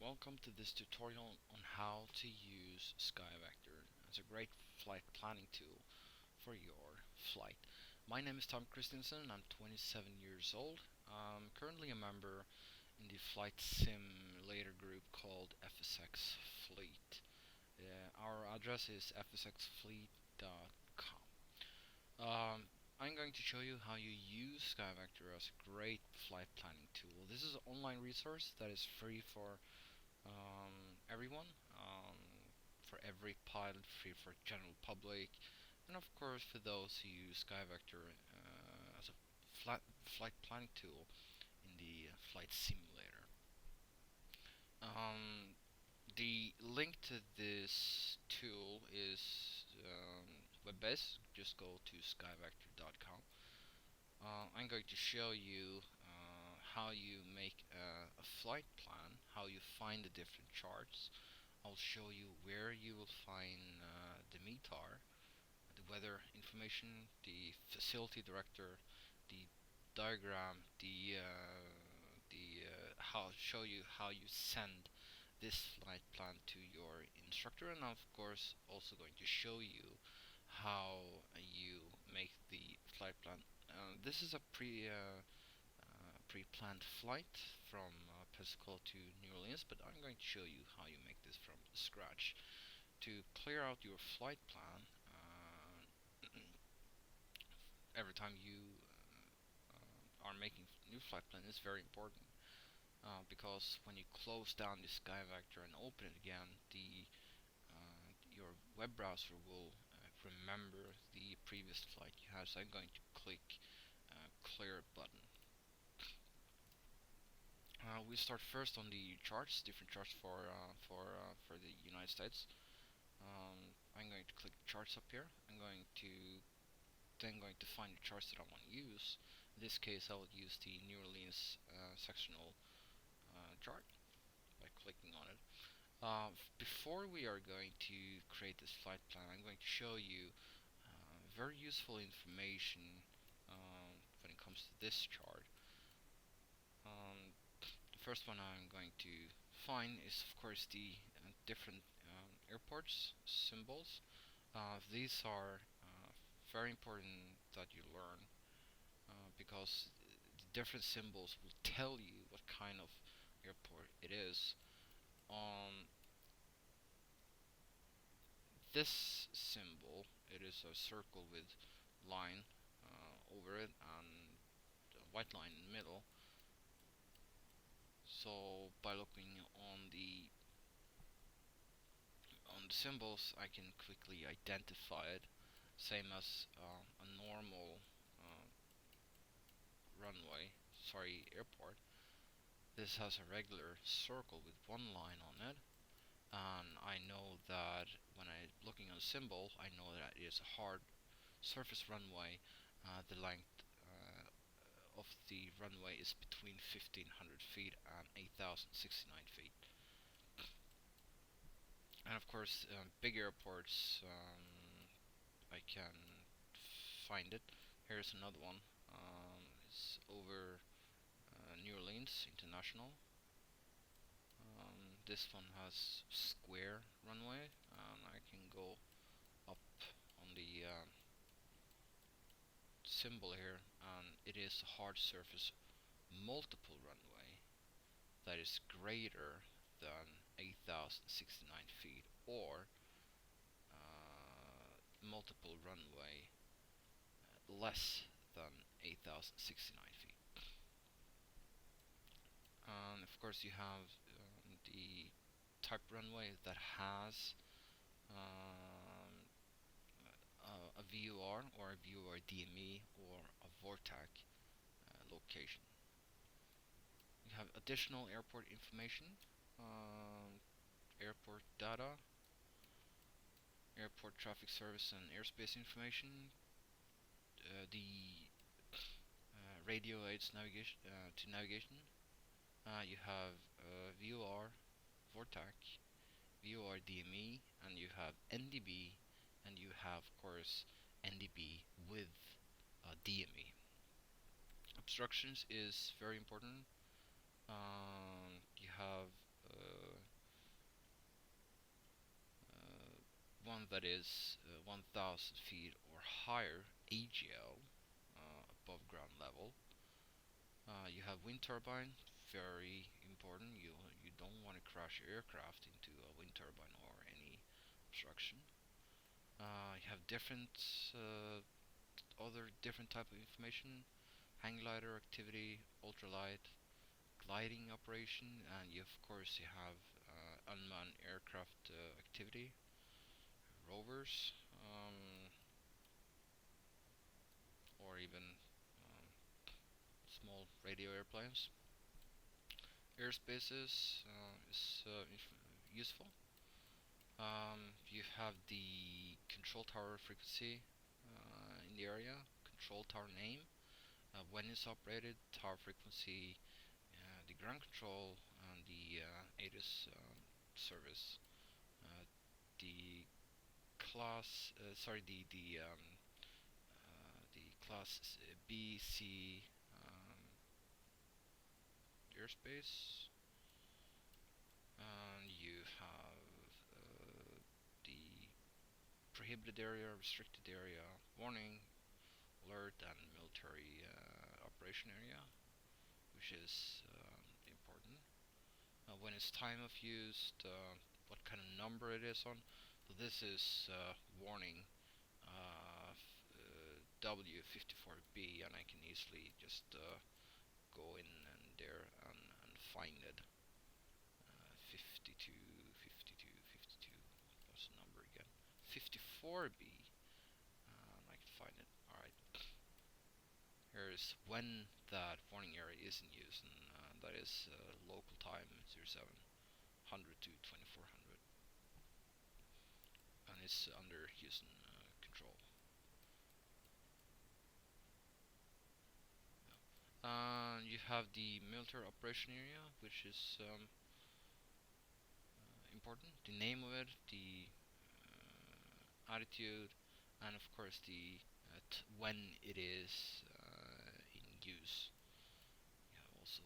welcome to this tutorial on how to use Skyvector as a great flight planning tool for your flight. My name is Tom Christensen and I'm 27 years old. I'm currently a member in the flight simulator group called FSX Fleet. Our address is fsxfleet.com. I'm going to show you how you use Skyvector as a great flight planning tool. This is an online resource that is free for everyone, for every pilot, free for general public, and of course for those who use Skyvector as a flight planning tool in the flight simulator. The link to this tool is web-based. Just go to skyvector.com. I'm going to show you how you make a flight plan, how you find the different charts. I'll show you where you will find the METAR, the weather information, the facility director, the diagram, how show you how you send this flight plan to your instructor, and of course also going to show you how you make the flight plan. This is a pre-planned flight from Pensacola to New Orleans, but I'm going to show you how you make this from scratch. To clear out your flight plan, every time you are making new flight plan is very important, because when you close down the Skyvector and open it again, your web browser will remember the previous flight you had. So I'm going to click clear button. We start first on the charts, different charts for the United States. I'm going to click charts up here. I'm going to find the charts that I want to use. In this case, I will use the New Orleans sectional chart by clicking on it. Before we are going to create this flight plan, I'm going to show you very useful information when it comes to this chart. The first one I'm going to find is, of course, the different airports symbols. These are very important that you learn, because the different symbols will tell you what kind of airport it is. This symbol, it is a circle with line over it and a white line in the middle. So by looking on the symbols, I can quickly identify it, same as a normal airport. This has a regular circle with one line on it, and I know that when I'm looking at a symbol, I know that it is a hard surface runway. The length of the runway is between 1500 feet and 8069 feet. And of course, big airports, I can find it. Here's another one. It's over New Orleans International. This one has square runway, and I can go up on the symbol here, and it is a hard surface multiple runway that is greater than 8069 feet, or multiple runway less than 8069 feet. And of course you have the type runway that has a VOR or a VOR DME or a VORTAC location. You have additional airport information, airport data, airport traffic service and airspace information, the radio aids navigation to navigation. You have VOR, VORTAC, VOR DME, and you have NDB, and you have, of course, NDB with DME. Obstructions is very important. You have that is 1,000 feet or higher AGL, above ground level. You have wind turbine, very important. You don't want to crash your aircraft into a wind turbine or any obstruction. You have different other different type of information: hang glider activity, ultralight, gliding operation, and you of course you have unmanned aircraft activity, rovers, or even um, small radio airplanes. Airspaces is useful. You have the control tower frequency in the area, control tower name, when it's operated, tower frequency, the ground control, and the ATIS service. The class, sorry, the class B, C airspace, and you have the prohibited area, restricted area, warning, alert, and military operation area, which is important. When it's time of use, what kind of number it is on. So this is warning W54B, and I can easily just go in and there and find it. 52, 52, 52. What's the number again? 54B. I can find it. Alright. Here's when that warning area is in use, and that is local time 0700 to 2400, and it's under Houston control. You have the military operation area, which is important. The name of it, the attitude, and of course the when it is in use. You have also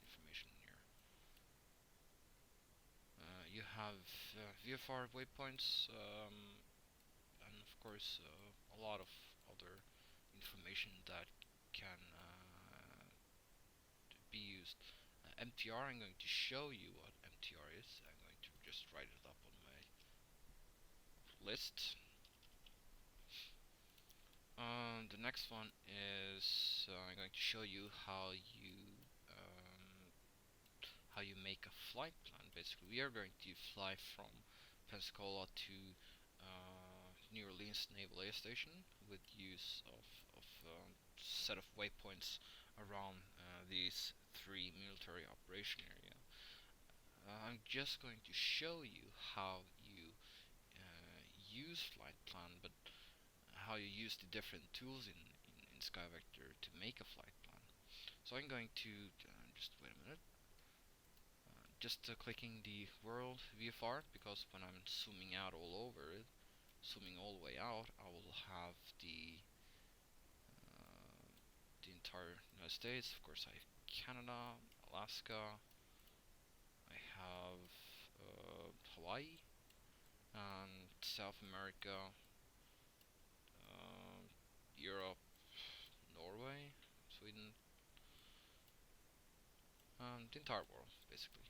information here. You have VFR waypoints, and of course a lot of other information that can be used. MTR, I'm going to show you what MTR is. I'm going to just write it up on my list. The next one is I'm going to show you how you make a flight plan. Basically, we are going to fly from Pensacola to New Orleans Naval Air Station with use of set of waypoints around these three military operation area. I'm just going to show you how you use flight plan, but how you use the different tools in Skyvector to make a flight plan. So I'm going to just wait a minute. Just clicking the world VFR, because when I'm zooming out all over it, zooming all the way out, I will have the entire United States. Of course, I have Canada, Alaska, I have Hawaii, and South America, Europe, Norway, Sweden, the entire world, basically.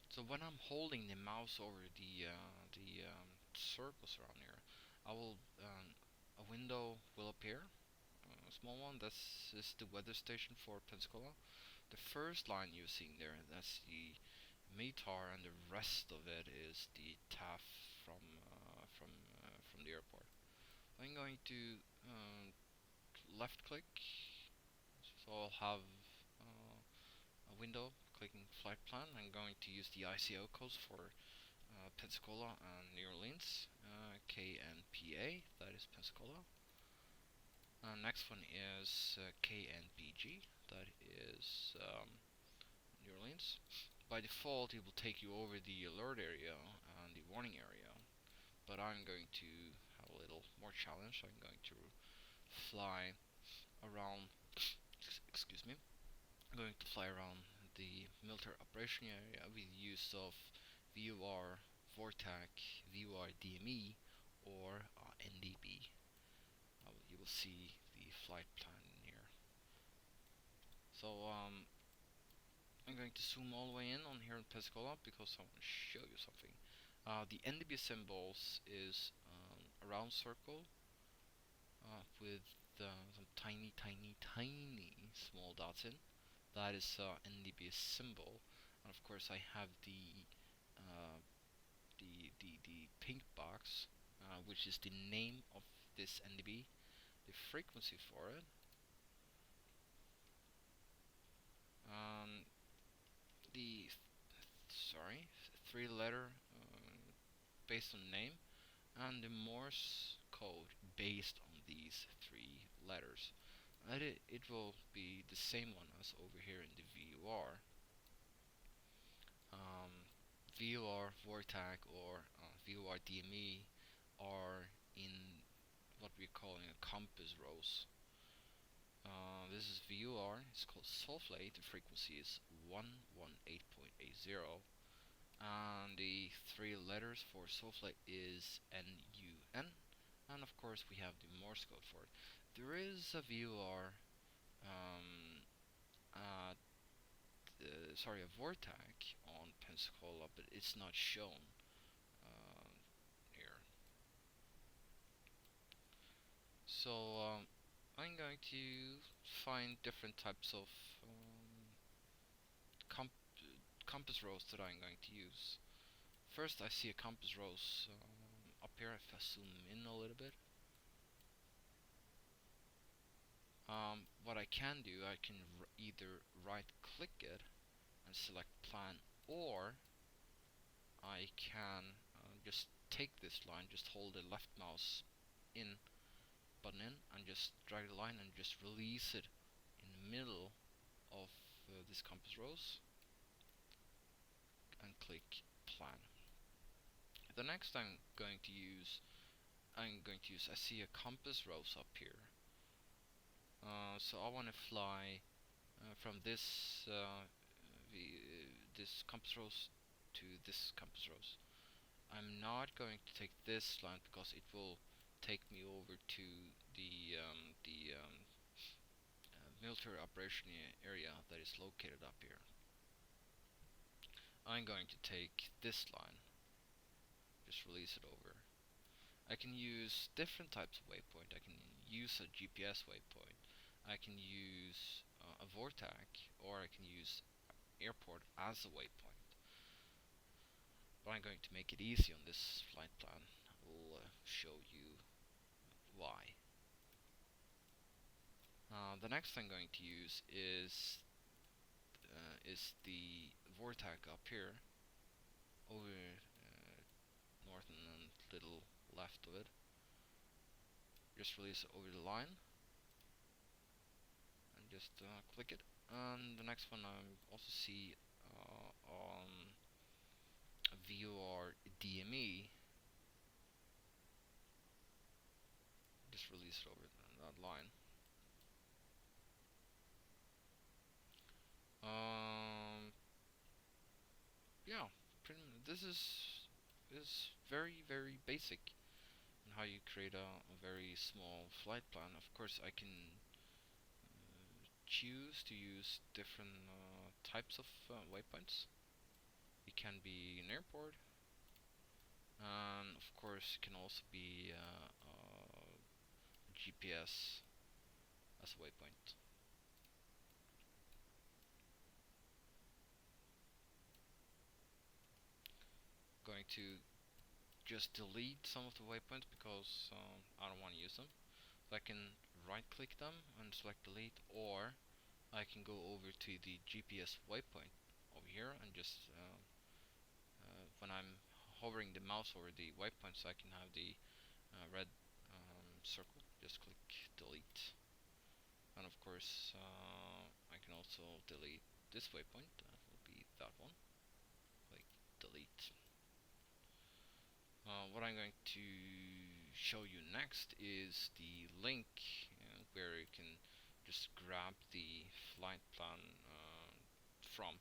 So when I'm holding the mouse over the circles around here, I will a window will appear, a small one. This is the weather station for Pensacola. The first line you're seeing there, that's the METAR, and the rest of it is the TAF from from the airport. I'm going to left click, so I'll have a window clicking flight plan. I'm going to use the ICO codes for Pensacola and New Orleans, KNPA, that is Pensacola. Next one is KNPG, that is New Orleans. by default it will take you over the alert area and the warning area, but I'm going to have a little more challenge. I'm going to fly around, excuse me, I'm going to fly around the military operation area with use of VOR, VORTAC, VOR DME, or NDB. You will see the flight plan in here. So I'm going to zoom all the way in on here in Pensacola because I want to show you something. The NDB symbols is a round circle with some tiny small dots in. That is NDB symbol, and of course I have uh, the pink box, which is the name of this NDB, the frequency for it, um, the sorry, three-letter based on name, and the Morse code based on these three letters. And it will be the same one as over here in the VOR. Um, VOR, VORTAC, or VOR DME are in what we're calling a compass rose. This is VOR, it's called sulfate, the frequency is 118.80, and the three letters for sulfate is NUN, and of course we have the Morse code for it. There is a VOR, um, sorry, a VORTAC on Pensacola, but it's not shown here. So I'm going to find different types of comp compass rose that I'm going to use. First, I see a compass rose up here. If I zoom in a little bit, what I can do, I can either right-click it and select plan, or I can just take this line, just hold the left mouse in button in, and just drag the line and just release it in the middle of this compass rose, and click plan. The next I'm going to use, I see a compass rose up here. So I want to fly from this compass rose to this compass rose. I'm not going to take this line because it will take me over to the military operation area that is located up here. I'm going to take this line, just release it over. I can use different types of waypoint. I can use a GPS waypoint. I can use a VORTAC, or I can use airport as a waypoint. But I'm going to make it easy on this flight plan. I'll show you why. The next I'm going to use is the VORTAC up here, over north and little left of it. Just release it over the line and just click it. And the next one I also see on VOR DME. Just release it over that line. Yeah, this is very basic in how you create a very small flight plan. Of course, I can choose to use different types of waypoints. It can be an airport, and of course, it can also be GPS as a waypoint. Going to just delete some of the waypoints because I don't want to use them. So I can right click them and select delete, or I can go over to the GPS waypoint over here and just when I'm hovering the mouse over the waypoint, so I can have the red circle, just click delete. And of course I can also delete this waypoint, that will be that one. delete. What I'm going to show you next is the link where you can just grab the flight plan from.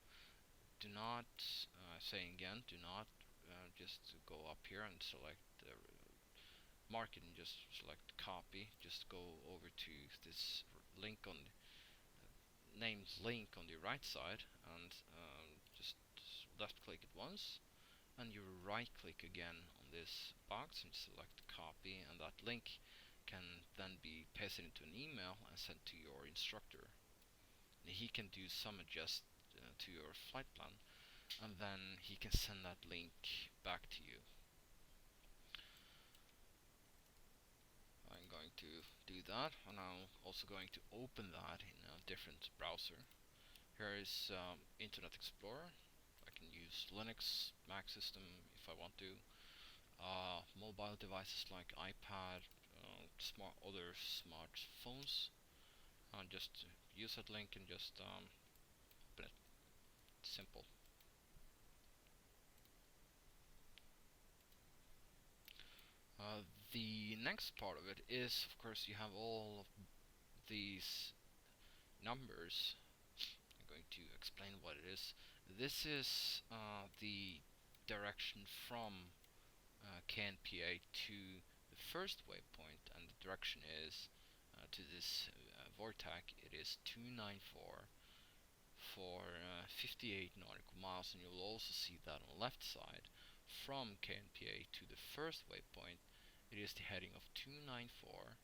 Do not, saying again, do not just go up here and select mark it and just select copy. Just go over to this link on the named link on the right side and just left click it once, and you right click again on this box and select copy, and that link can then be pasted into an email and sent to your instructor. And he can do some adjust to your flight plan, and then he can send that link back to you. I'm going to do that, and I'm also going to open that in a different browser. Here is Internet Explorer. I can use Linux, Mac system if I want to. Mobile devices like iPad, other smartphones. Just use that link and just open it. Simple. The next part of it is, of course, you have all of these numbers. I'm going to explain what it is. This is the direction from KNPA to the first waypoint, and the direction is to this vortex. It is 294 for 58 nautical miles, and you'll also see that on the left side from KNPA to the first waypoint. It is the heading of 294.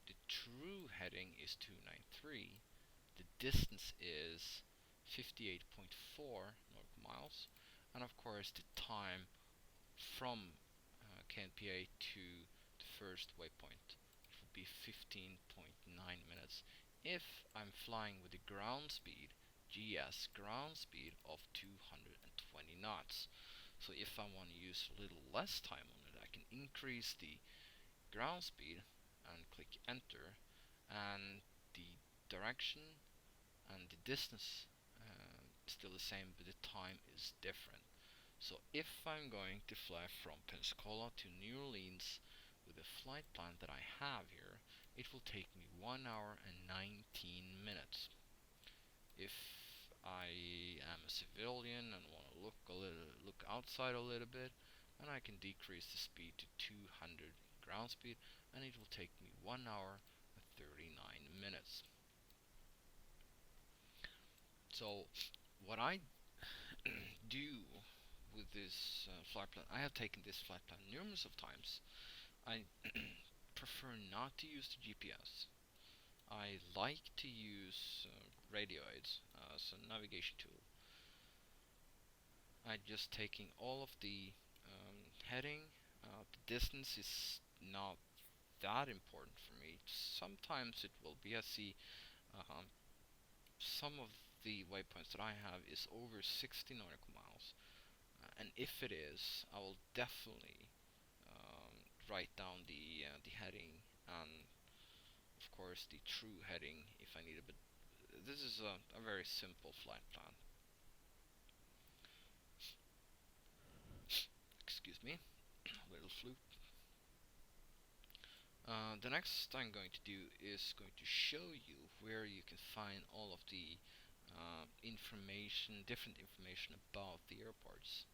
The true heading is 293. The distance is 58.4 nautical miles, and of course the time from KNPA to the first waypoint. It will be 15.9 minutes if I'm flying with the ground speed, GS ground speed of 220 knots. So if I want to use a little less time on it, I can increase the ground speed and click enter, and the direction and the distance still the same, but the time is different. So if I'm going to fly from Pensacola to New Orleans with the flight plan that I have here, it will take me 1 hour and 19 minutes. If I am a civilian and want to look outside a little bit, and I can decrease the speed to 200 ground speed, and it will take me 1 hour and 39 minutes. So what I do with this flight plan, I have taken this flight plan numerous of times. I prefer not to use the GPS. I like to use radio aids as a navigation tool. I'm just taking all of the heading. The distance is not that important for me. Sometimes it will be. I see some of the waypoints that I have is over 60 nautical miles, and if it is, I will definitely write down the heading and of course the true heading if I need it. But this is a very simple flight plan. Excuse me, a little flu. The next I'm going to do is going to show you where you can find all of the different information about the airports.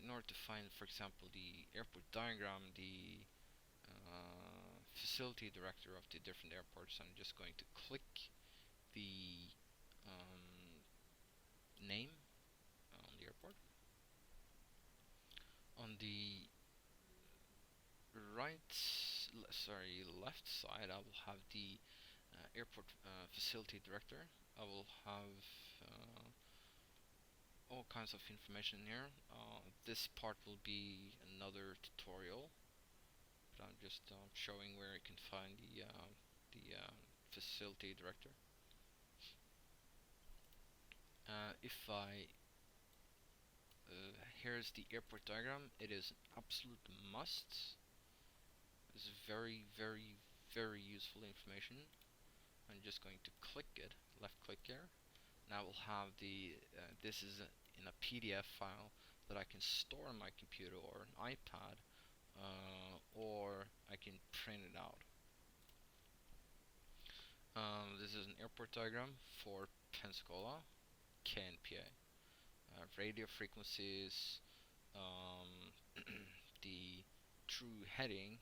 In order to find, for example, the airport diagram, the facility director of the different airports, I'm just going to click the name on the airport. On the left side, I will have the airport facility director. I will have all kinds of information here. This part will be another tutorial, but I'm just showing where you can find the facility director. If I here's the airport diagram. It is an absolute must. It's very, very, very useful information. I'm just going to click it, left click here. Now we'll have the this is in a PDF file that I can store on my computer or an iPad, or I can print it out. This is an airport diagram for Pensacola, KNPA. Radio frequencies, the true heading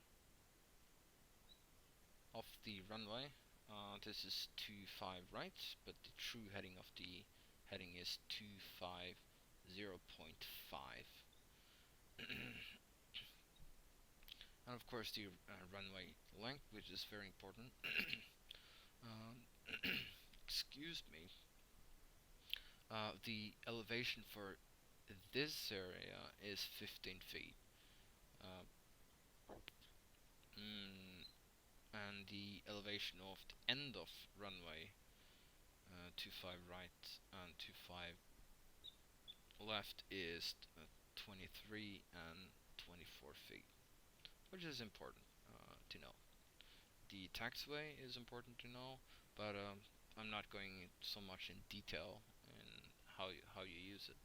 of the runway. This is 25 right, but the true heading of the heading is 250.5. And of course the runway length, which is very important. um, Excuse me. The elevation for this area is 15 feet. Uh, and the elevation of the end of runway 25 right and 25 left is 23 and 24 feet, which is important to know. The taxiway is important to know, but I'm not going so much in detail in how you use it.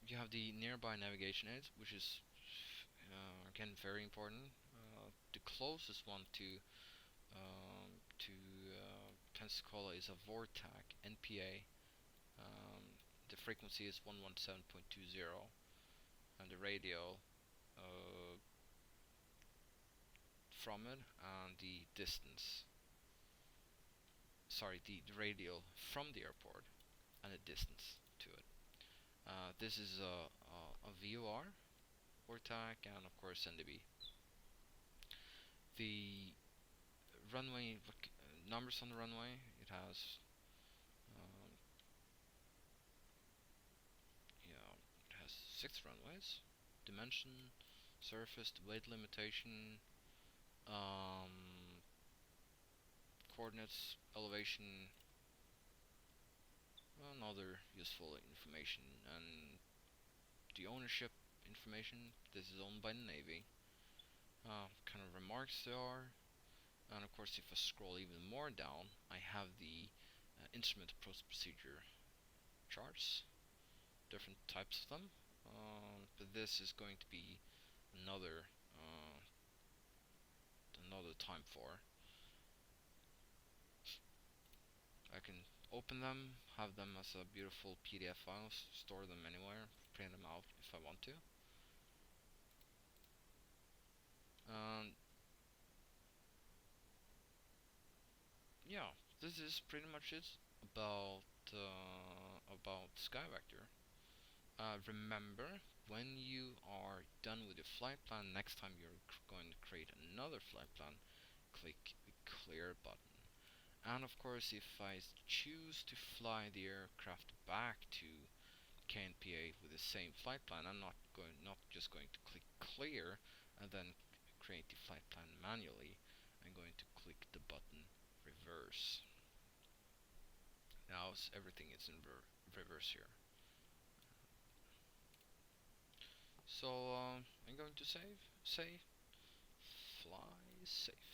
You have the nearby navigation aids, which is again very important. The closest one to Pensacola is a Vortac NPA. Um, the frequency is 117.20, and the radio uh, from it, and the distance. Sorry, the radio from the airport and the distance to it. This is a VOR, Vortac, and of course NDB. The runway numbers on the runway. It has um, it has 6 runways. Dimension, surface, weight limitation, um, coordinates, elevation, and other useful information. And the ownership information. This is owned by the Navy. Kind of remarks there are. And of course, if I scroll even more down, I have the instrument procedure charts, different types of them. But this is going to be another another time for. I can open them, have them as a beautiful PDF files, store them anywhere, print them out if I want to. And yeah, this is pretty much it about Skyvector. Remember, when you are done with your flight plan, next time you're going to create another flight plan, click the clear button. And of course, if I choose to fly the aircraft back to KNPA with the same flight plan, I'm not just going to click clear and then create the flight plan manually. I'm going to click the button reverse. Now everything is in reverse here. So I'm going to say fly safe.